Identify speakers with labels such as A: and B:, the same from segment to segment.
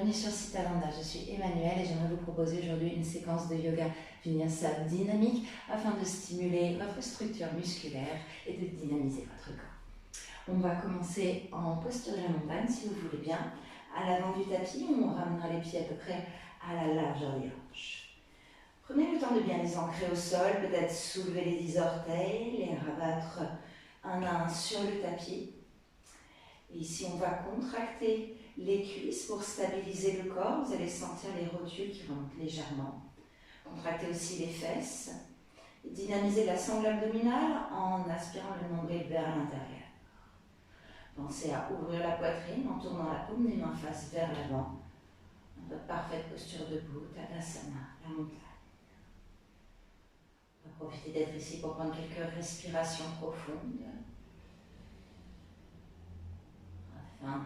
A: Bienvenue sur Citalanda, je suis Emmanuelle et j'aimerais vous proposer aujourd'hui une séquence de yoga vinyasa dynamique afin de stimuler votre structure musculaire et de dynamiser votre corps. On va commencer en posture de la montagne si vous voulez bien. À l'avant du tapis, on ramènera les pieds à peu près à la largeur des hanches. Prenez le temps de bien les ancrer au sol, peut-être soulever les 10 orteils, les rabattre un à un sur le tapis. Et ici, on va contracter les cuisses pour stabiliser le corps. Vous allez sentir les rotules qui remontent légèrement. Contractez aussi les fesses. Et dynamisez la sangle abdominale en aspirant le nombril vers l'intérieur. Pensez à ouvrir la poitrine en tournant la paume des mains face vers l'avant. Dans votre parfaite posture debout, Tadasana, la montagne. On va profiter d'être ici pour prendre quelques respirations profondes. Afin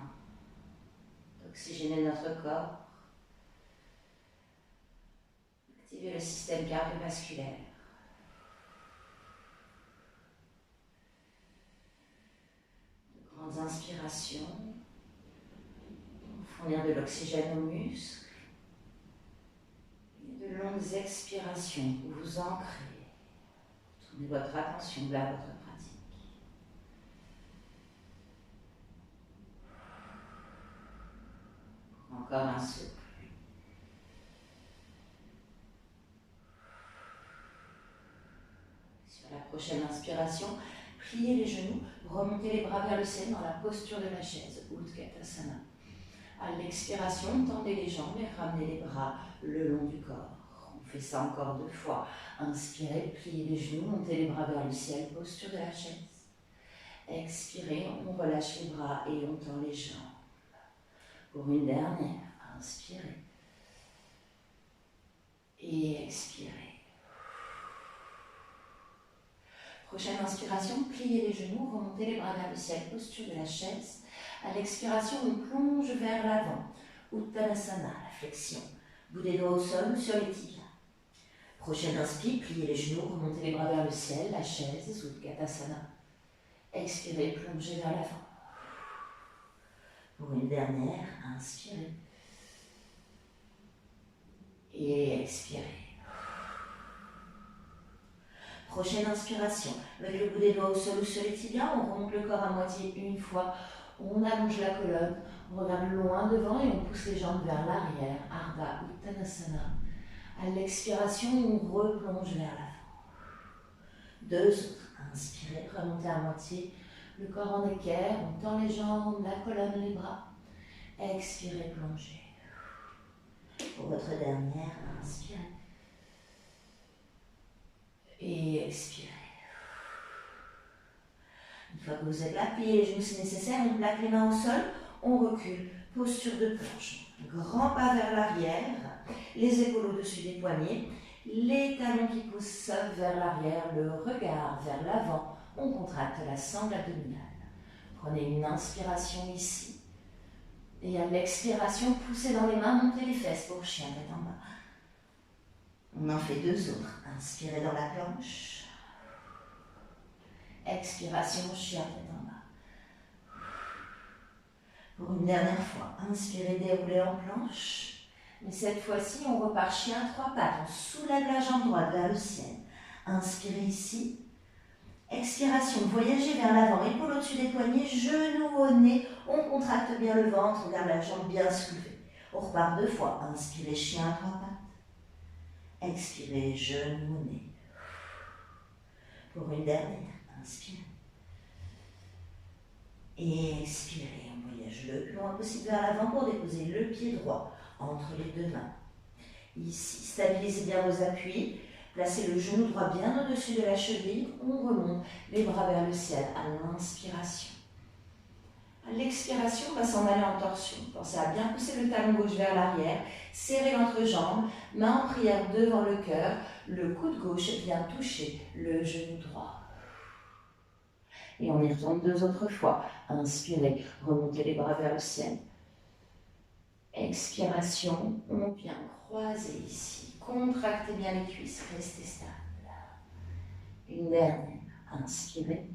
A: d'oxygéner notre corps, activer le système cardiovasculaire. De grandes inspirations, fournir de l'oxygène aux muscles. Et de longues expirations où vous ancrez. Tournez votre attention vers votre pratique. Encore un souffle. Sur la prochaine inspiration, pliez les genoux, remontez les bras vers le ciel dans la posture de la chaise, Utkatasana. À l'expiration, tendez les jambes et ramenez les bras le long du corps. On fait ça encore 2 fois. Inspirez, pliez les genoux, montez les bras vers le ciel, posture de la chaise. Expirez, on relâche les bras et on tend les jambes. Pour une dernière, inspirez et expirez. Prochaine inspiration, pliez les genoux, remontez les bras vers le ciel, posture de la chaise. À l'expiration, on plonge vers l'avant, Uttanasana, la flexion. Bout des doigts au sol ou sur les tibias. Prochaine inspire, pliez les genoux, remontez les bras vers le ciel, la chaise, Utkatasana. Expirez, plongez vers l'avant. Pour une dernière, inspirez. Et expirez. Prochaine inspiration. Avec le bout des doigts au sol ou sur les tibias, on remonte le corps à moitié une fois. On allonge la colonne, on regarde loin devant et on pousse les jambes vers l'arrière. Ardha Uttanasana. À l'expiration, on replonge vers l'avant. 2 autres. Inspirez, remontez à moitié. Le corps en équerre, on tend les jambes, la colonne, les bras. Expirez, plongez. Pour votre dernière, inspirez. Et expirez. Une fois que vous êtes là, pliez les genoux si nécessaire, on plaque les mains au sol, on recule, posture de planche. Grand pas vers l'arrière, les épaules au-dessus des poignets, les talons qui poussent vers l'arrière, le regard vers l'avant, on contracte la sangle abdominale. Prenez une inspiration ici. Et à l'expiration, poussez dans les mains, montez les fesses pour chien tête en bas. On en fait 2 autres. Inspirez dans la planche. Expiration, chien tête en bas. Pour une dernière fois, inspirez, déroulez en planche. Mais cette fois-ci, on repart chien à 3 pattes. On soulève la jambe droite vers le ciel. Inspirez ici. Expiration, voyagez vers l'avant, épaule au-dessus des poignets, genoux au nez, on contracte bien le ventre, on garde la jambe bien soulevée. On repart 2 fois, inspirez, chien à 3 pattes. Expirez, genoux au nez. Pour une dernière, inspirez. Et expirez, on voyage le plus loin possible vers l'avant pour déposer le pied droit entre les 2 mains. Ici, stabilisez bien vos appuis. Placez le genou droit bien au-dessus de la cheville, on remonte les bras vers le ciel à l'inspiration. À l'expiration, on va s'en aller en torsion. Pensez à bien pousser le talon gauche vers l'arrière, serrez l'entrejambe, main en prière devant le cœur, le coude gauche vient toucher le genou droit. Et on y retourne 2 autres fois. Inspirez, remontez les bras vers le ciel. Expiration, on vient croiser ici. Contractez bien les cuisses, restez stable. Une dernière, inspirez.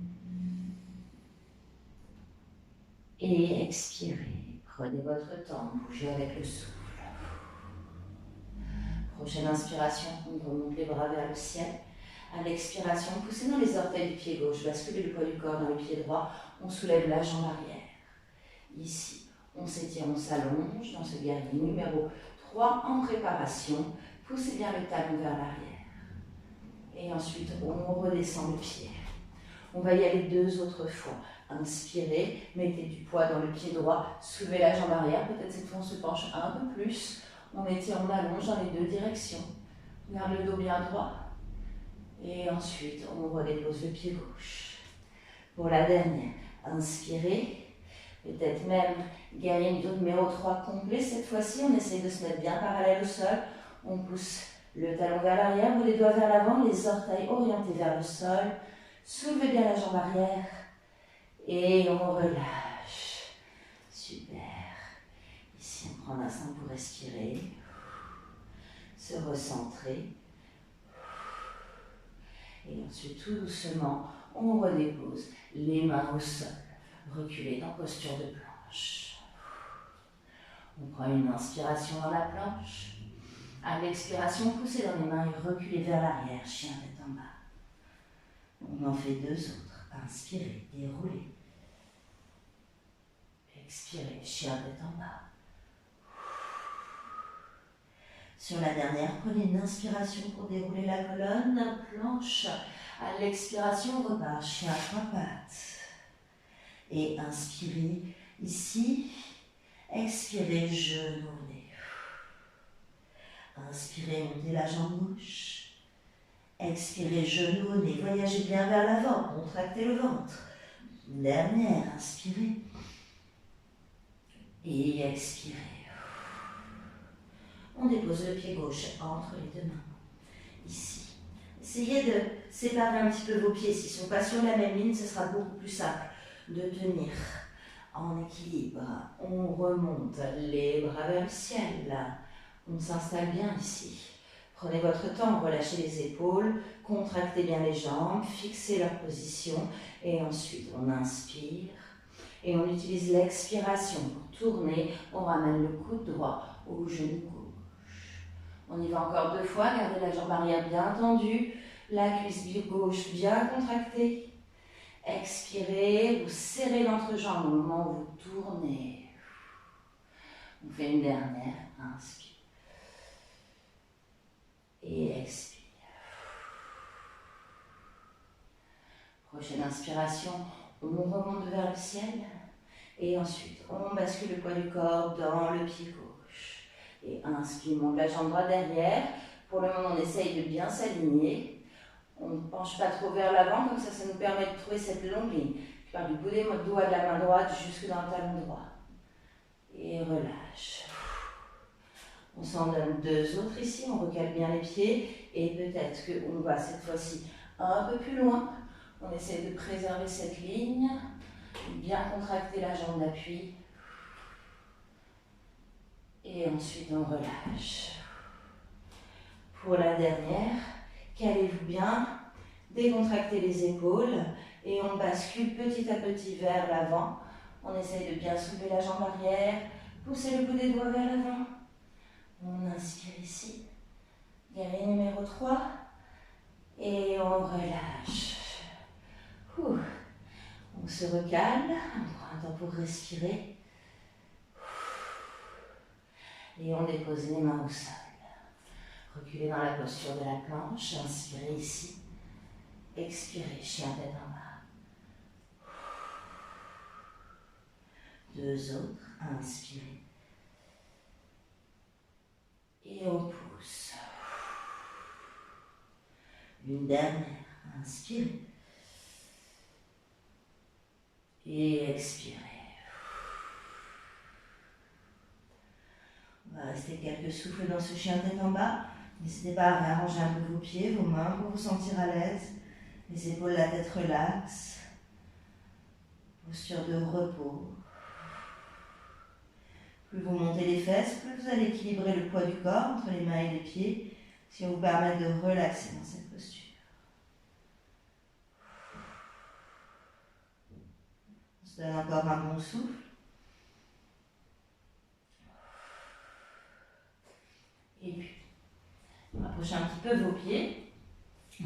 A: Et expirez. Prenez votre temps, bougez avec le souffle. Prochaine inspiration, on remonte les bras vers le ciel. À l'expiration, poussez dans les orteils du pied gauche, basculez le poids du corps dans le pied droit, on soulève la jambe arrière. Ici, on s'étire, on s'allonge dans ce guerrier numéro 3 en préparation. Poussez bien le talon vers l'arrière. Et ensuite, on redescend le pied. On va y aller 2 autres fois. Inspirez, mettez du poids dans le pied droit, soulevez la jambe arrière. Peut-être cette fois, on se penche un peu plus. On étire, on allonge dans les 2 directions. On garde le dos bien droit. Et ensuite, on redépose le pied gauche. Pour la dernière, inspirez. Peut-être même guerrier numéro 3 complet. Cette fois-ci, on essaye de se mettre bien parallèle au sol. On pousse le talon vers l'arrière, ou les doigts vers l'avant, les orteils orientés vers le sol. Soulevez bien la jambe arrière. Et on relâche. Super. Ici, on prend un instant pour respirer. Se recentrer. Et ensuite, tout doucement, on redépose les mains au sol. Reculez dans posture de planche. On prend une inspiration dans la planche. À l'expiration, poussez dans les mains et reculez vers l'arrière, chien tête en bas. On en fait 2 autres. Inspirez, déroulez. Expirez, chien tête en bas. Sur la dernière, prenez une inspiration pour dérouler la colonne, planche. À l'expiration, on repart, chien à 3 pattes. Et inspirez ici. Expirez, genoux-nez. Inspirez, montez la jambe gauche. Expirez, genoux-nez. Voyagez bien vers l'avant, contractez le ventre. Une dernière, inspirez. Et expirez. On dépose le pied gauche entre les 2 mains. Ici. Essayez de séparer un petit peu vos pieds. S'ils ne sont pas sur la même ligne, ce sera beaucoup plus simple de tenir en équilibre. On remonte les bras vers le ciel. On s'installe bien ici. Prenez votre temps, relâchez les épaules, contractez bien les jambes, fixez leur position et ensuite on inspire et on utilise l'expiration pour tourner. On ramène le coude droit au genou gauche. On y va encore 2 fois, gardez la jambe arrière bien tendue, la cuisse gauche bien contractée. Expirez, vous serrez l'entrejambe au moment où vous tournez. On fait une dernière, inspire. Et expire. Prochaine inspiration, on remonte vers le ciel. Et ensuite, on bascule le poids du corps dans le pied gauche. Et inspire, monte la jambe droite derrière. Pour le moment, on essaye de bien s'aligner. On ne penche pas trop vers l'avant, comme ça nous permet de trouver cette longue ligne. Je pars du bout des doigts de la main droite jusque dans le talon droit. Et relâche. On s'en donne 2 autres ici, on recale bien les pieds. Et peut-être qu'on va cette fois-ci un peu plus loin. On essaie de préserver cette ligne. Bien contracter la jambe d'appui. Et ensuite, on relâche. Pour la dernière, calez-vous bien, décontractez les épaules et on bascule petit à petit vers l'avant. On essaye de bien soulever la jambe arrière, pousser le bout des doigts vers l'avant. On inspire ici, guerrier numéro 3 et on relâche. On se recale, on prend un temps pour respirer et on dépose les mains au sol. Reculez dans la posture de la planche, inspirez ici, expirez, chien tête en bas. 2 autres, inspirez. Et on pousse. Une dernière, inspirez. Et expirez. On va rester quelques souffles dans ce chien tête en bas. N'hésitez pas à réarranger un peu vos pieds, vos mains pour vous sentir à l'aise. Les épaules, la tête relaxe. Posture de repos. Plus vous montez les fesses, plus vous allez équilibrer le poids du corps entre les mains et les pieds, ce qui va vous permettre de relaxer dans cette posture. On se donne encore un bon souffle. Et puis, Rapprochez un petit peu vos pieds.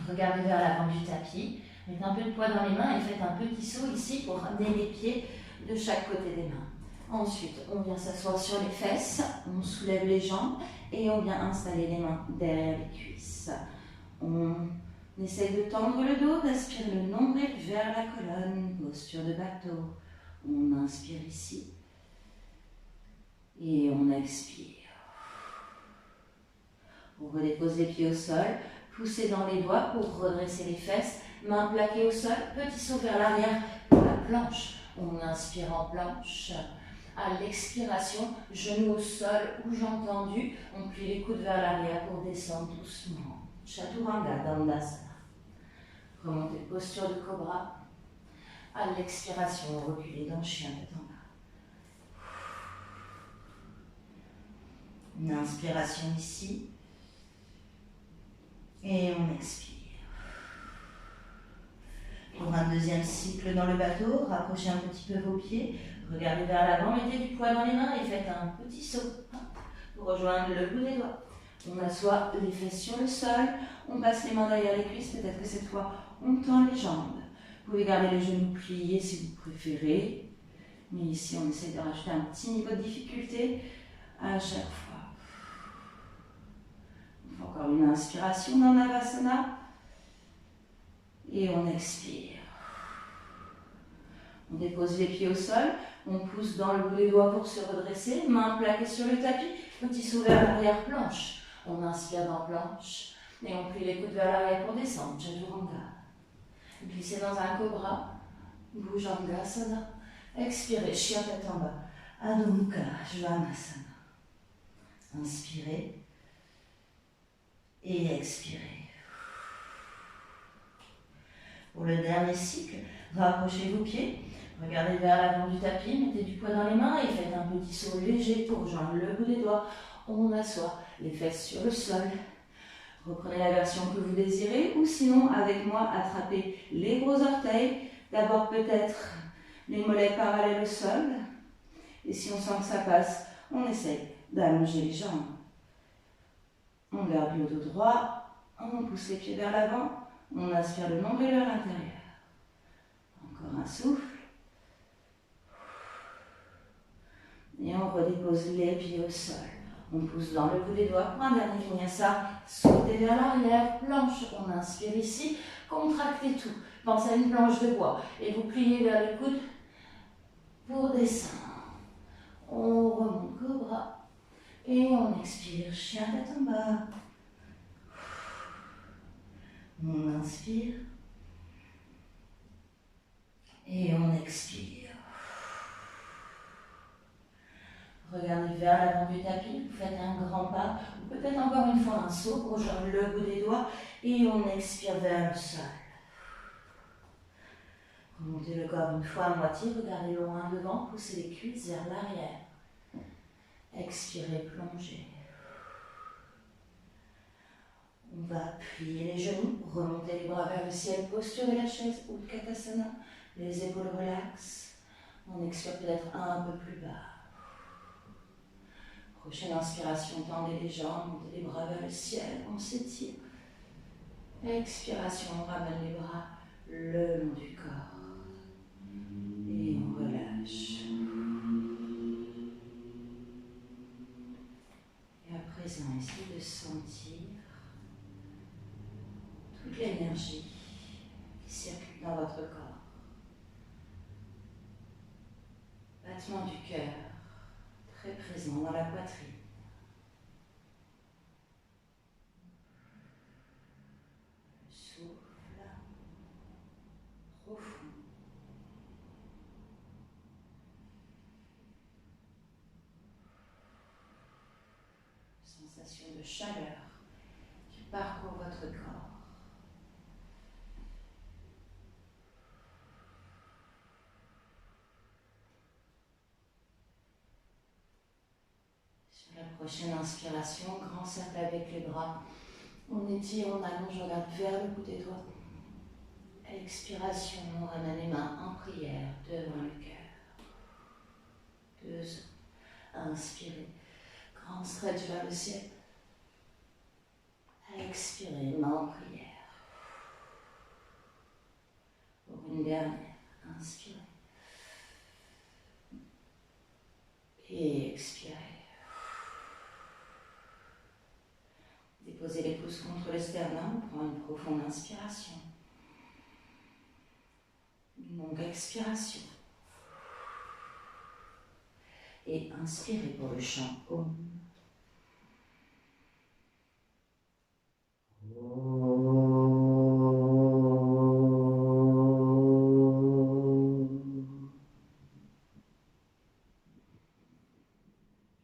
A: Regardez vers l'avant du tapis. Mettez un peu de poids dans les mains et faites un petit saut ici pour ramener les pieds de chaque côté des mains. Ensuite, on vient s'asseoir sur les fesses, on soulève les jambes et on vient installer les mains derrière les cuisses. On essaye de tendre le dos, d'aspirer le nombril vers la colonne, posture de bateau. On inspire ici et on expire. On redépose les pieds au sol, poussez dans les doigts pour redresser les fesses, mains plaquées au sol, petit saut vers l'arrière pour la planche. On inspire en planche. À l'expiration, genoux au sol ou jambes tendues, on plie les coudes vers l'arrière pour descendre doucement. Chaturanga Dandasana. Remontez posture de cobra. À l'expiration, reculez dans chien tête en bas. Une inspiration ici. Et on expire. Pour un deuxième cycle dans le bateau, rapprochez un petit peu vos pieds, regardez vers l'avant, mettez du poids dans les mains et faites un petit saut pour rejoindre le bout des doigts. On assoit les fesses sur le sol, on passe les mains derrière les cuisses, peut-être que cette fois on tend les jambes. Vous pouvez garder les genoux pliés si vous préférez, mais ici on essaie de rajouter un petit niveau de difficulté à chaque fois. On fait encore une inspiration dans Navasana. Et on expire. On dépose les pieds au sol, on pousse dans le bout des doigts pour se redresser, mains plaquées sur le tapis, petit saut vers l'arrière planche. On inspire dans planche et on plie les coudes vers l'arrière pour descendre, Chaturanga. Glissez dans un cobra, Bhujangasana. Expirez, chien tête en bas, Adho Mukha Svanasana. Inspirez et expirez. Pour le dernier cycle, rapprochez vos pieds, regardez vers l'avant du tapis, mettez du poids dans les mains et faites un petit saut léger pour rejoindre le bout des doigts. On assoit les fesses sur le sol. Reprenez la version que vous désirez ou sinon, avec moi, attrapez les gros orteils. D'abord peut-être les mollets parallèles au sol. Et si on sent que ça passe, on essaye d'allonger les jambes. On garde le dos droit, on pousse les pieds vers l'avant. On aspire le nombril vers l'intérieur. Encore un souffle. Et on redépose les pieds au sol. On pousse dans le bout des doigts pour un dernier vinyasa. Sautez vers l'arrière, planche. On inspire ici. Contractez tout. Pensez à une planche de bois. Et vous pliez vers le coude pour descendre. On remonte cobra. Et on expire. Chien tête en bas. On inspire et on expire. Regardez vers l'avant du tapis, vous faites un grand pas, ou peut-être encore une fois un saut pour rejoindre le bout des doigts et on expire vers le sol. Remontez le corps une fois à moitié, regardez loin devant, poussez les cuisses vers l'arrière. Expirez, plongez. On va plier les genoux, remonter les bras vers le ciel, posture de la chaise, Utkatasana, les épaules relaxent. On expire peut-être un peu plus bas. Prochaine inspiration, tendez les jambes, montez les bras vers le ciel, on s'étire. Expiration, on ramène les bras le long du corps. Et on relâche. Et à présent, essayez de sentir toute l'énergie qui circule dans votre corps. Battement du cœur, très présent dans la poitrine. Souffle profond. Sensation de chaleur qui parcourt votre corps. La prochaine inspiration, grand cercle avec les bras. On étire, on allonge, on regarde vers le bout des doigts. Expiration, on ramène les mains en prière devant le cœur. 2 ans. Inspirez. Grand stretch vers le ciel. Expirez, main en prière. Pour une dernière, inspirez. Et expirez. Déposez les pouces contre le sternum pour une profonde inspiration. Une longue expiration. Et inspirez pour le chant Om.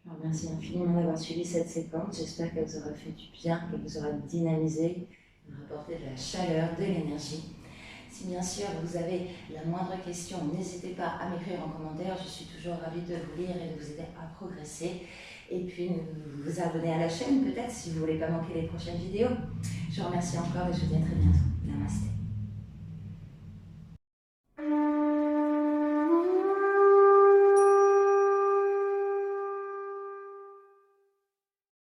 A: Je vous remercie infiniment d'avoir suivi cette séquence. J'espère qu'elle vous aura fait du bien, qu'elle vous aura dynamisé, rapporté de la chaleur, de l'énergie. Si bien sûr vous avez la moindre question, n'hésitez pas à m'écrire en commentaire. Je suis toujours ravie de vous lire et de vous aider à progresser. Et puis vous abonner à la chaîne peut-être si vous ne voulez pas manquer les prochaines vidéos. Je vous remercie encore et je vous dis à très bientôt. Namasté.